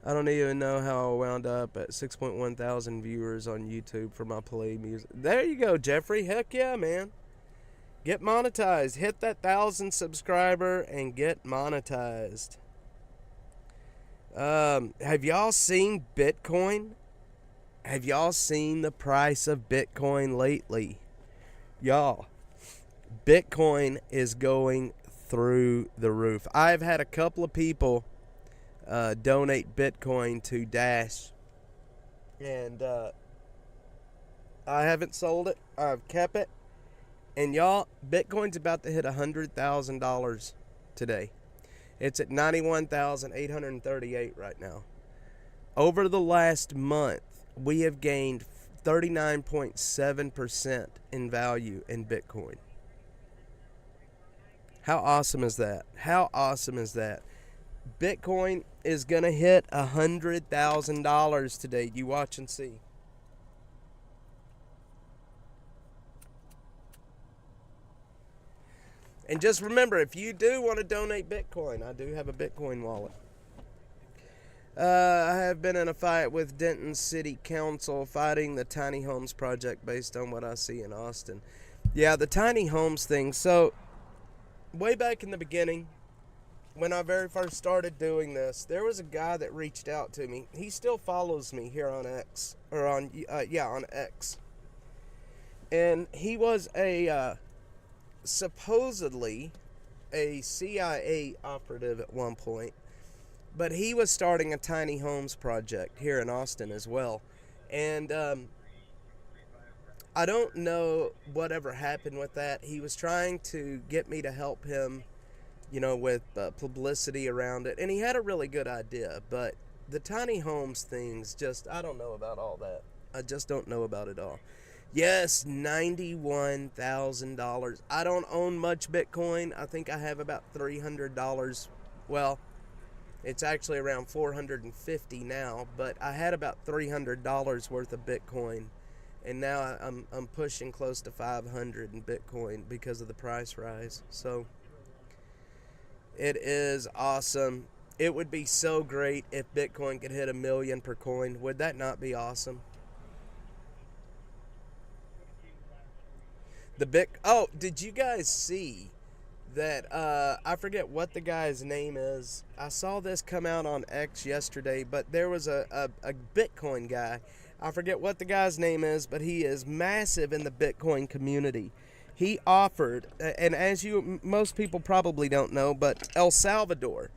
I don't even know how I wound up at 6.1 thousand viewers on YouTube for my play music. There you go, Jeffrey. Heck yeah, man. Get monetized. Hit that 1,000 subscriber and get monetized. Have y'all seen Bitcoin? Have y'all seen the price of Bitcoin lately? Y'all, Bitcoin is going through the roof. I've had a couple of people donate Bitcoin to Dash, and I haven't sold it. I've kept it, and y'all, Bitcoin's about to hit $100,000 today. It's at 91,838 right now. Over the last month, we have gained 39.7% in value in Bitcoin. How awesome is that? How awesome is that? Bitcoin is going to hit $100,000 today. You watch and see. And just remember, if you do want to donate Bitcoin, I do have a Bitcoin wallet. I have been in a fight with Denton City Council fighting the tiny homes project based on what I see in Austin. Yeah, the tiny homes thing. So, way back in the beginning, when I very first started doing this, there was a guy that reached out to me. He still follows me here on X, or on X. And he was supposedly a CIA operative at one point, but he was starting a tiny homes project here in Austin as well. And I don't know whatever happened with that. He was trying to get me to help him, with publicity around it. And he had a really good idea, but the tiny homes things, I don't know about all that. I just don't know about it all. Yes, $91,000. I don't own much Bitcoin. I think I have about $300. Well, it's actually around $450 now, but I had about $300 worth of Bitcoin. And now I'm pushing close to 500 in Bitcoin because of the price rise. So it is awesome. It would be so great if Bitcoin could hit 1 million per coin. Would that not be awesome? Did you guys see that? I forget what the guy's name is. I saw this come out on X yesterday, but there was a Bitcoin guy. I forget what the guy's name is, but he is massive in the Bitcoin community. He offered, and as most people probably don't know, but El Salvador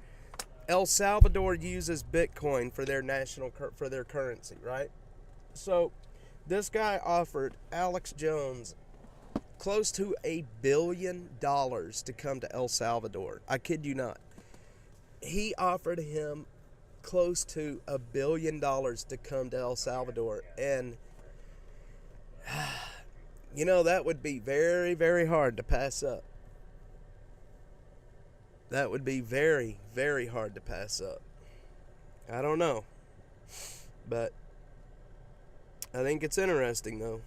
uses Bitcoin for their for their currency, right? So this guy offered Alex Jones close to $1 billion to come to El Salvador. I kid you not. He offered him close to $1 billion to come to El Salvador, and that would be very, very hard to pass up. That would be very, very hard to pass up. I don't know, but I think it's interesting though.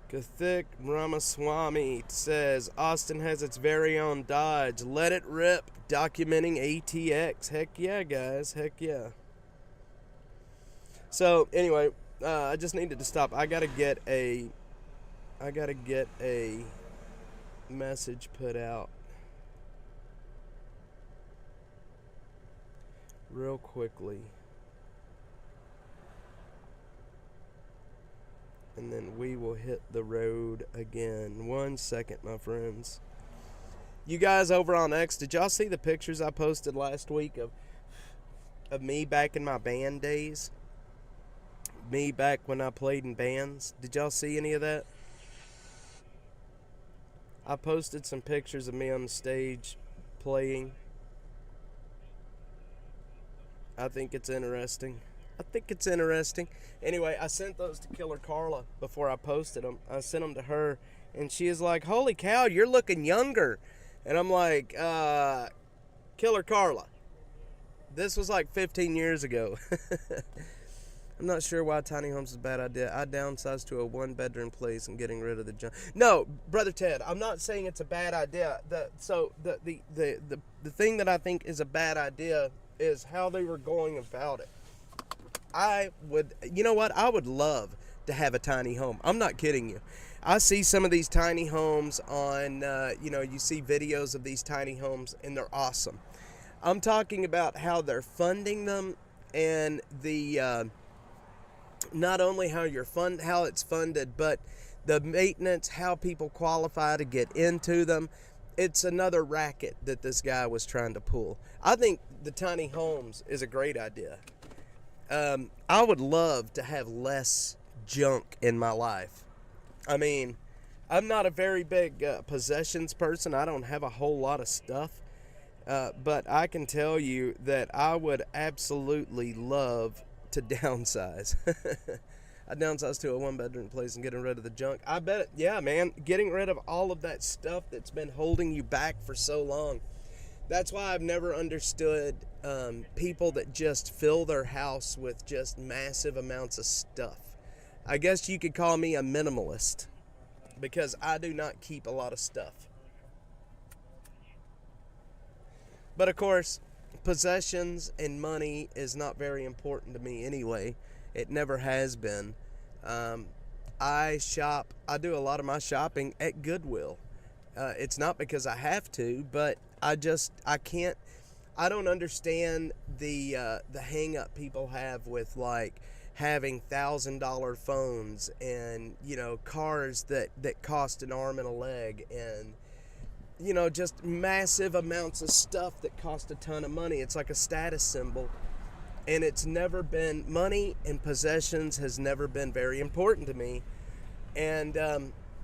Kathik Ramaswamy says Austin has its very own Dodge. Let it rip. Documenting ATX. Heck yeah, guys. Heck yeah. So anyway, I just needed to stop. I gotta get a message put out real quickly. And then we will hit the road again. 1 second, my friends. You guys over on X, did y'all see the pictures I posted last week of me back in my band days? Me back when I played in bands. Did y'all see any of that? I posted some pictures of me on the stage playing. I think it's interesting. Anyway, I sent those to Killer Carla before I posted them. I sent them to her, and she is like, holy cow, you're looking younger. And I'm like, Killer Carla, this was like 15 years ago. I'm not sure why tiny homes is a bad idea. I downsized to a 1-bedroom place and getting rid of the junk. No, Brother Ted, I'm not saying it's a bad idea. The thing that I think is a bad idea is how they were going about it. I would love to have a tiny home. I'm not kidding you. I see some of these tiny homes on, you see videos of these tiny homes, and they're awesome. I'm talking about how they're funding them, and the not only how it's funded, but the maintenance, how people qualify to get into them. It's another racket that this guy was trying to pull. I think the tiny homes is a great idea. I would love to have less junk in my life. I mean, I'm not a very big possessions person. I don't have a whole lot of stuff. But I can tell you that I would absolutely love to downsize. I downsized to a 1-bedroom place and getting rid of the junk. I bet, yeah, man, getting rid of all of that stuff that's been holding you back for so long. That's why I've never understood people that just fill their house with just massive amounts of stuff. I guess you could call me a minimalist because I do not keep a lot of stuff. But of course, possessions and money is not very important to me anyway. It never has been. I do a lot of my shopping at Goodwill. It's not because I have to, but I don't understand the hang up people have with like having $1,000 phones and, you know, cars that cost an arm and a leg, and, you know, just massive amounts of stuff that cost a ton of money. It's like a status symbol. And it's never been, money and possessions has never been very important to me. And,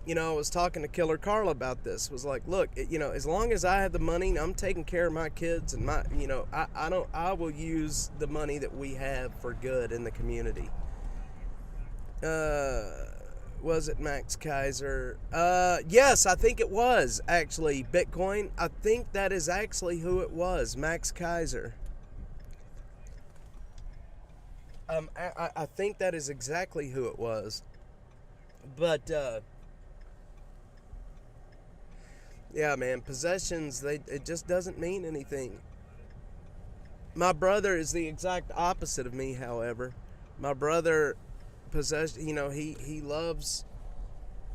you know, I was talking to Killer Carl about this. Was like, look, you know, as long as I have the money, I'm taking care of my kids and my, you know, I will use the money that we have for good in the community. Was it Max Kaiser? Yes, I think it was actually Bitcoin. I think that is actually who it was, Max Kaiser. I think that is exactly who it was. But, yeah, man, possessions, it just doesn't mean anything. My brother is the exact opposite of me, however. My brother you know, he loves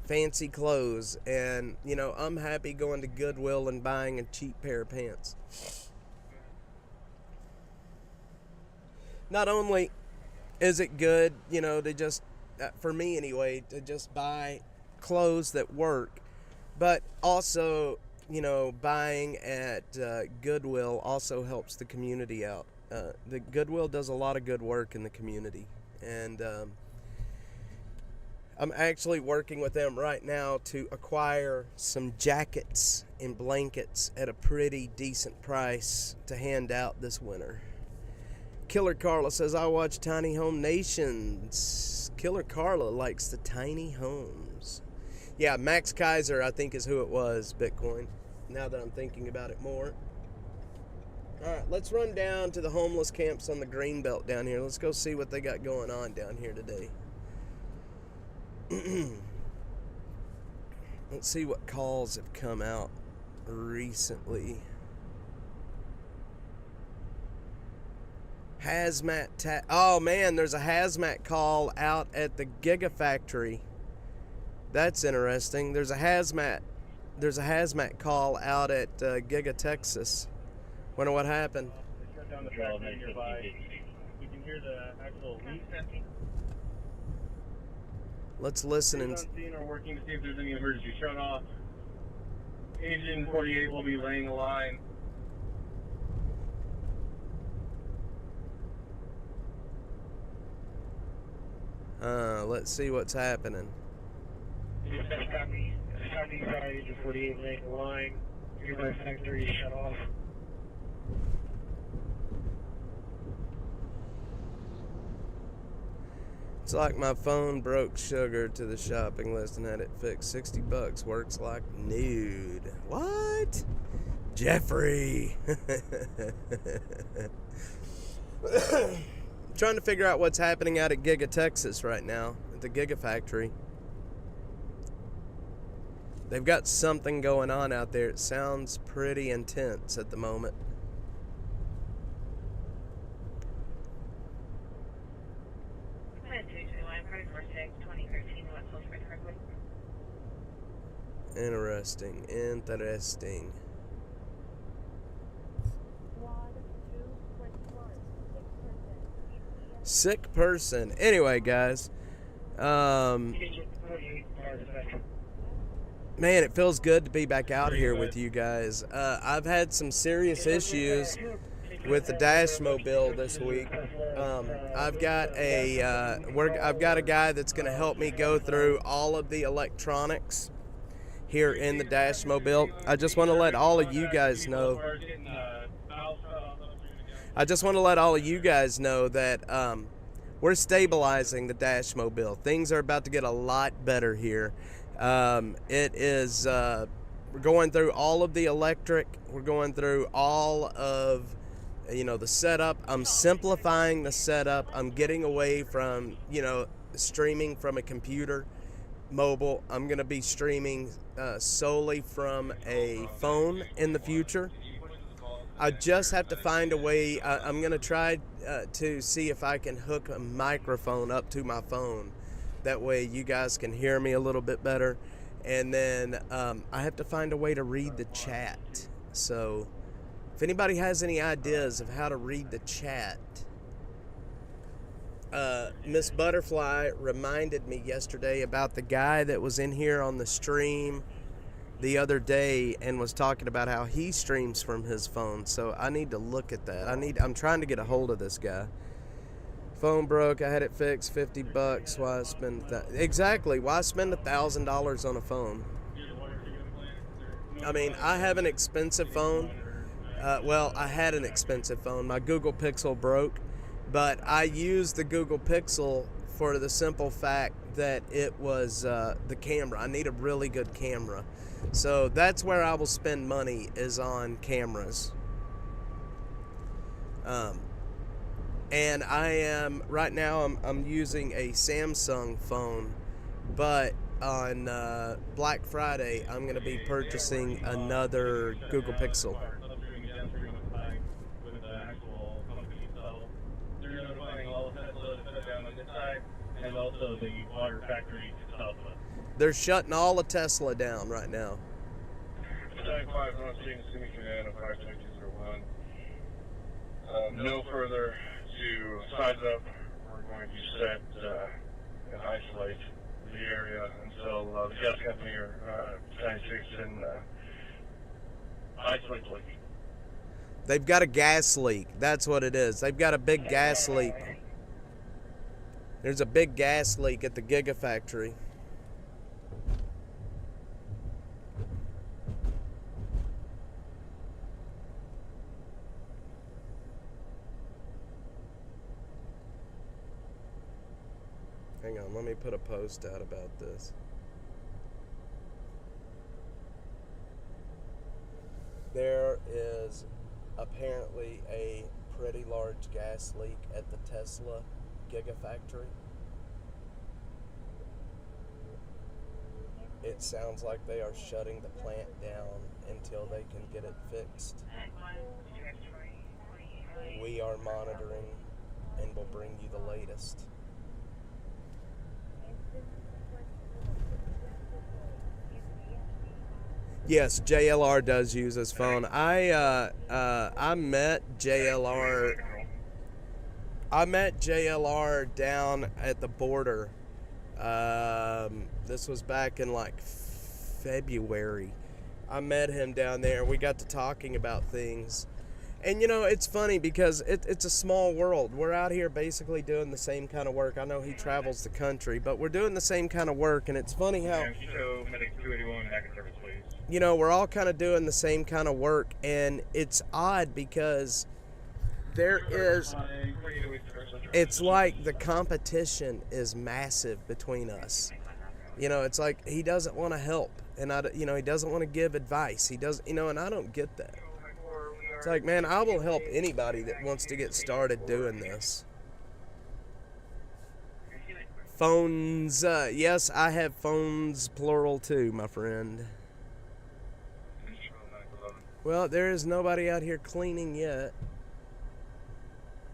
fancy clothes, and, you know, I'm happy going to Goodwill and buying a cheap pair of pants. Not only is it good, you know, to just, for me anyway, to just buy clothes that work, but also, you know, buying at Goodwill also helps the community out. The Goodwill does a lot of good work in the community, and I'm actually working with them right now to acquire some jackets and blankets at a pretty decent price to hand out this winter. Killer Carla says, I watch Tiny Home Nations. Killer Carla likes the tiny homes. Yeah, Max Kaiser, I think, is who it was, Bitcoin, now that I'm thinking about it more. All right, let's run down to the homeless camps on the Greenbelt down here. Let's go see what they got going on down here today. Let's see what calls have come out recently. Hazmat oh man, there's a hazmat call out at the Gigafactory. That's interesting. There's a hazmat call out at Giga Texas. Wonder what happened. Shut down the track nearby. We can hear the actual leak. Let's listen and are working to see if there's any emergency shut off. Agent 48 will be laying a line. Let's see what's happening. Copy. Agent 48 laying a line. Nearby factory shut off. It's like my phone broke sugar to the shopping list and had it fixed. $60 works like nude. What? Jeffrey. Trying to figure out what's happening out at Giga Texas right now, at the Gigafactory. They've got something going on out there. It sounds pretty intense at the moment. Interesting. Sick person. Anyway, guys. Man, it feels good to be back out here with you guys. I've had some serious issues with the Dashmobile this week. I've got a guy that's going to help me go through all of the electronics here in the Dashmobile. I just want to let all of you guys know. That we're stabilizing the Dashmobile. Things are about to get a lot better here. It is. We're going through all of the electric. We're going through all of, the setup. I'm simplifying the setup. I'm getting away from, streaming from a computer, mobile. I'm going to be streaming solely from a phone in the future. I just have to find a way. I'm going to try to see if I can hook a microphone up to my phone. That way you guys can hear me a little bit better. And then I have to find a way to read the chat. So if anybody has any ideas of how to read the chat, Miss Butterfly reminded me yesterday about the guy that was in here on the stream the other day and was talking about how he streams from his phone. So I need to look at that. I'm trying to get a hold of this guy. Phone broke. I had it fixed. $50. Why spend that? Exactly. Why spend $1,000 on a phone? I mean, I have an expensive phone. Well, I had an expensive phone. My Google Pixel broke, but I used the Google Pixel for the simple fact that it was the camera. I need a really good camera. So that's where I will spend money, is on cameras. And I am, right now, I'm using a Samsung phone, but on Black Friday, I'm going to be purchasing another Google Pixel. And also the water factory south of us. They're shutting all of Tesla down right now. No further to size up. We're going to set and isolate the area until the gas company or 96 and isolate the leak. They've got a gas leak. That's what it is. They've got a big gas leak. There's a big gas leak at the Gigafactory. Hang on, let me put a post out about this. There is apparently a pretty large gas leak at the Tesla Gigafactory. It sounds like they are shutting the plant down until they can get it fixed. We are monitoring and will bring you the latest. Yes, JLR does use his phone. I met JLR. I met JLR down at the border. This was back in like February. I met him down there. We got to talking about things. And you know, it's funny because it's a small world. We're out here basically doing the same kind of work. I know he travels the country, but we're doing the same kind of work. And it's funny how, you know, we're all kind of doing the same kind of work. And it's odd because there is, it's like the competition is massive between us. You know, it's like he doesn't want to help, and he doesn't want to give advice. He doesn't, and I don't get that. It's like, man, I will help anybody that wants to get started doing this. Phones, yes, I have phones, plural too, my friend. Well, there is nobody out here cleaning yet.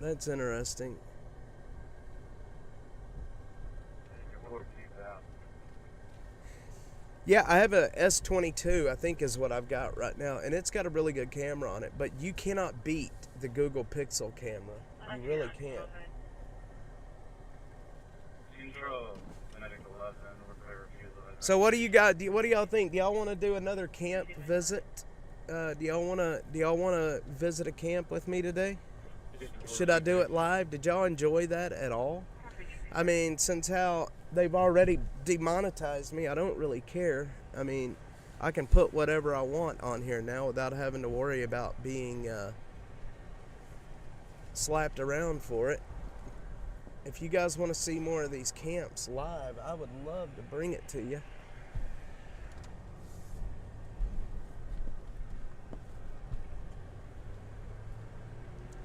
That's interesting. Yeah, I have a S22, I think is what I've got right now, and it's got a really good camera on it, but you cannot beat the Google Pixel camera. You really can't. So what do you got? What do y'all think? Do y'all want to do another camp visit? Do y'all want to visit a camp with me today? Should I do it live? Did y'all enjoy that at all? I mean, since how they've already demonetized me, I don't really care. I mean, I can put whatever I want on here now without having to worry about being slapped around for it. If you guys want to see more of these camps live, I would love to bring it to you.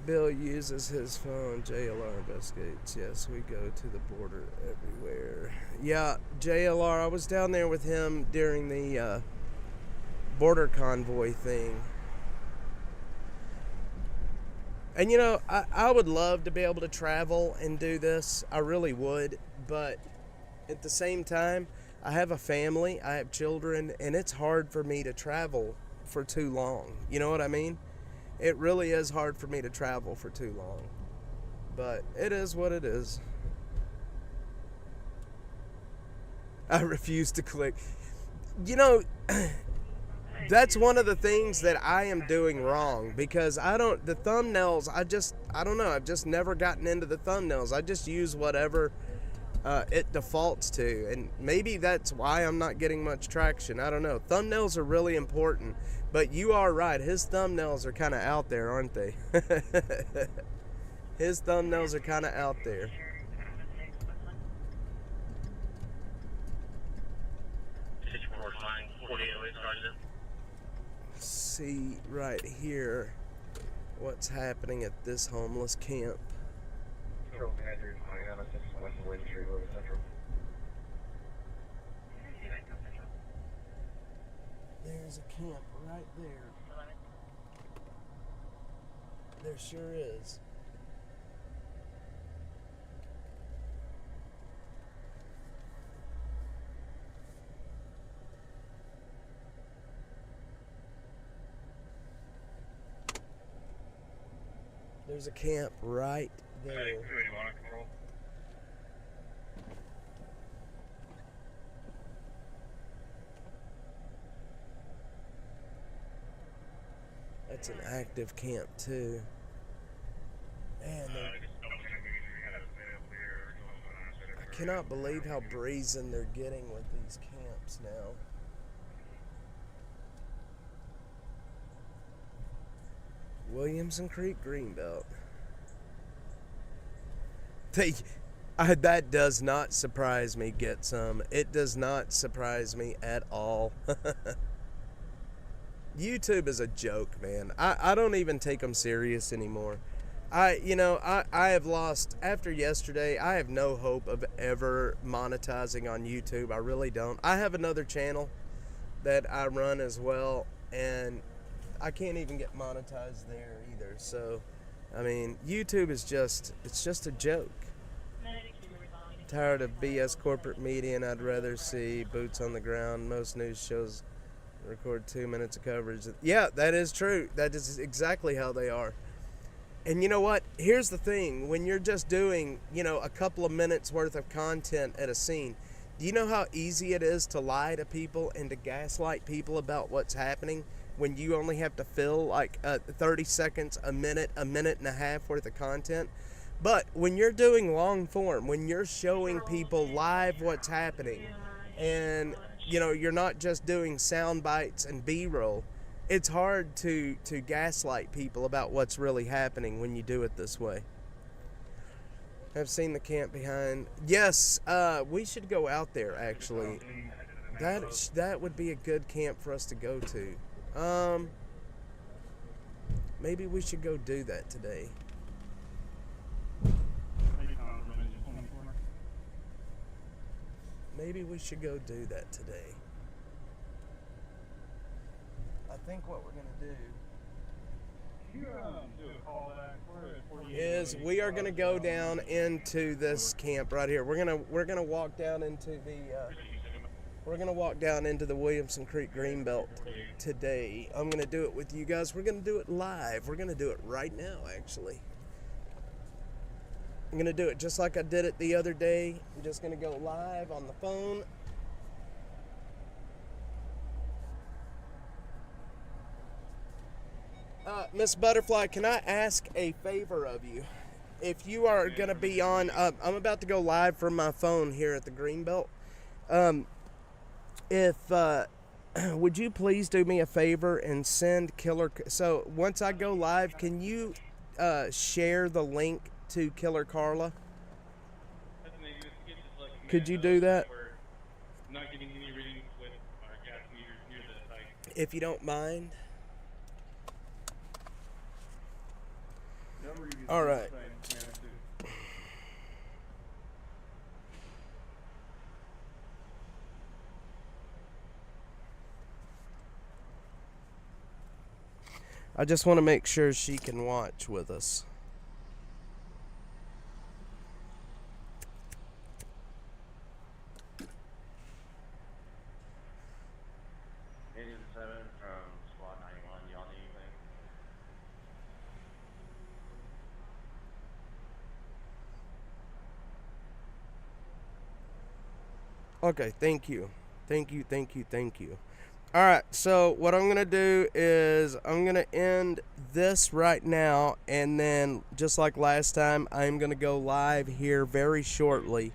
Bill uses his phone. JLR investigates. Yes, we go to the border everywhere. Yeah, JLR. I was down there with him during the border convoy thing. And you know, I would love to be able to travel and do this. I really would. But at the same time, I have a family, I have children, and it's hard for me to travel for too long. You know what I mean? It really is hard for me to travel for too long. But it is what it is. I refuse to click. You know, that's one of the things that I am doing wrong, because the thumbnails, I don't know, I've just never gotten into the thumbnails. I just use whatever it defaults to, and maybe that's why I'm not getting much traction. I don't know. Thumbnails are really important, but you are right. His thumbnails are kind of out there, aren't they? His thumbnails are kind of out there. See right here what's happening at this homeless camp. There's a camp right there. There sure is. There's a camp right there. That's an active camp too. Man, I cannot believe how brazen they're getting with these camps now. Williamson Creek Greenbelt. That does not surprise me, Get Some. It does not surprise me at all. YouTube is a joke, man. I don't even take them serious anymore. I have lost, after yesterday, I have no hope of ever monetizing on YouTube. I really don't. I have another channel that I run as well, and I can't even get monetized there either. So, I mean, YouTube is it's just a joke. Tired of BS corporate media, and I'd rather see boots on the ground. Most news shows record 2 minutes of coverage. Yeah, that is true. That is exactly how they are. And you know what? Here's the thing. When you're just doing, a couple of minutes worth of content at a scene, do you know how easy it is to lie to people and to gaslight people about what's happening when you only have to fill like 30 seconds, a minute and a half worth of content? But when you're doing long form, when you're showing people live what's happening, and you're not just doing sound bites and B-roll, it's hard to gaslight people about what's really happening when you do it this way. I've seen the camp behind. Yes, we should go out there, actually. That would be a good camp for us to go to. Maybe we should go do that today. Maybe we should go do that today. I think what we're going to do is we are going to go down into this camp right here. We're going to walk down into the Williamson Creek Greenbelt today. I'm going to do it with you guys. We're going to do it live. We're going to do it right now, actually. I'm going to do it just like I did it the other day. I'm just going to go live on the phone. Miss Butterfly, can I ask a favor of you? If you are going to be on, I'm about to go live from my phone here at the Greenbelt. Would you please do me a favor and send Killer... So, once I go live, can you share the link to Killer Carla? Could you do that? If you don't mind. All right. I just want to make sure she can watch with us. From Squad 91, y'all need anything? Okay, thank you. Thank you. All right, so what I'm going to do is I'm going to end this right now, and then just like last time, I'm going to go live here very shortly.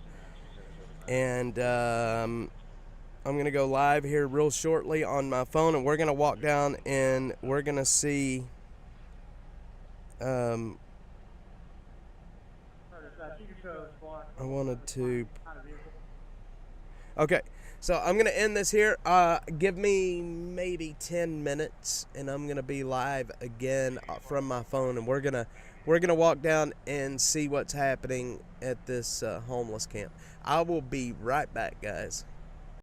And I'm going to go live here real shortly on my phone, and we're going to walk down and we're going to see I wanted to. Okay, so I'm gonna end this here. Give me maybe 10 minutes, and I'm gonna be live again from my phone, and we're gonna walk down and see what's happening at this homeless camp. I will be right back, guys.